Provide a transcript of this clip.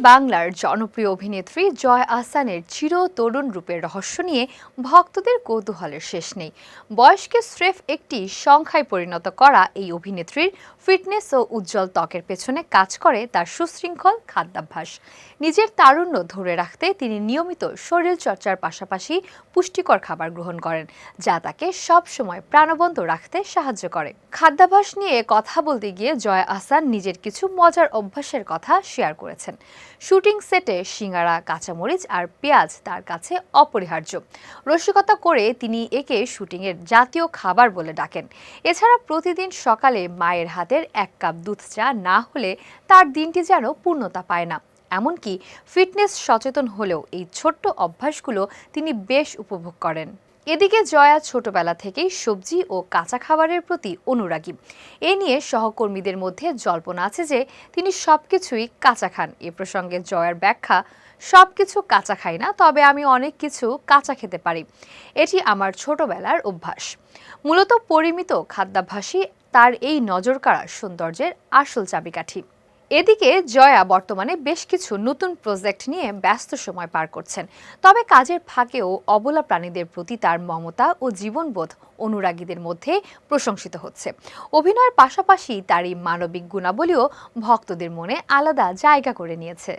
বাংলার জনপ্রিয় অভিনেত্রী জয় আহসানের চির তরুণ রূপের রহস্য নিয়ে ভক্তদের কৌতূহলের শেষ নেই। বয়সকে স্রেফ একটি সংখ্যায় পরিণত করা এই অভিনেত্রীর ফিটনেস ও উজ্জ্বল ত্বকের পেছনে কাজ করে তার সুশৃঙ্খল খাদ্যাভ্যাস। নিজের তারুণ্য ধরে রাখতে তিনি নিয়মিত শরীরচর্চার পাশাপাশি পুষ্টিকর খাবার গ্রহণ করেন, যা তাকে সবসময় প্রাণবন্ত রাখতে সাহায্য করে। খাদ্যাভ্যাস নিয়ে কথা বলতে গিয়ে জয় আহসান নিজের কিছু মজার অভ্যাসের কথা শেয়ার করেছেন। শুটিং সেটে সিঙ্গারা, কাঁচামরিচ আর পেঁয়াজ তার কাছে অপরিহার্য। রসিকতা করে তিনি একে শুটিংয়ের জাতীয় খাবার বলে ডাকেন। এছাড়া প্রতিদিন সকালে মায়ের হাতের 1 কাপ দুধ চা না হলে তার দিনটি যেন পূর্ণতা পায় না। এমনকি ফিটনেস সচেতন হলেও এই ছোট্ট অভ্যাসগুলো তিনি বেশ উপভোগ করেন। এদিকে জয়া ছোটবেলা থেকেই সবজি ও কাঁচা খাবারের প্রতি অনুরাগী। এ নিয়ে সহকর্মীদের মধ্যে জল্পনা আছে যে তিনি সবকিছুই কাঁচা খান। এ প্রসঙ্গে জয়ার ব্যাখ্যা, সবকিছু কাঁচা খাই না, তবে আমি অনেক কিছু কাঁচা খেতে পারি। এটি আমার ছোটবেলার অভ্যাস। মূলত পরিমিত খাদ্যাভ্যাসই তার এই নজরকাড়া সৌন্দর্যের আসল চাবিকাঠি। এদিকে জয়া বর্তমানে বেশ কিছু নতুন প্রজেক্ট নিয়ে ব্যস্ত সময় পার করছেন। তবে কাজের ফাঁকেও অবলা প্রাণীদের প্রতি তার মমতা ও জীবনবোধ অনুরাগীদের মধ্যে প্রশংসিত হচ্ছে। অভিনয়ের পাশাপাশি তার এই মানবিক গুণাবলীও ভক্তদের মনে আলাদা জায়গা করে নিয়েছে।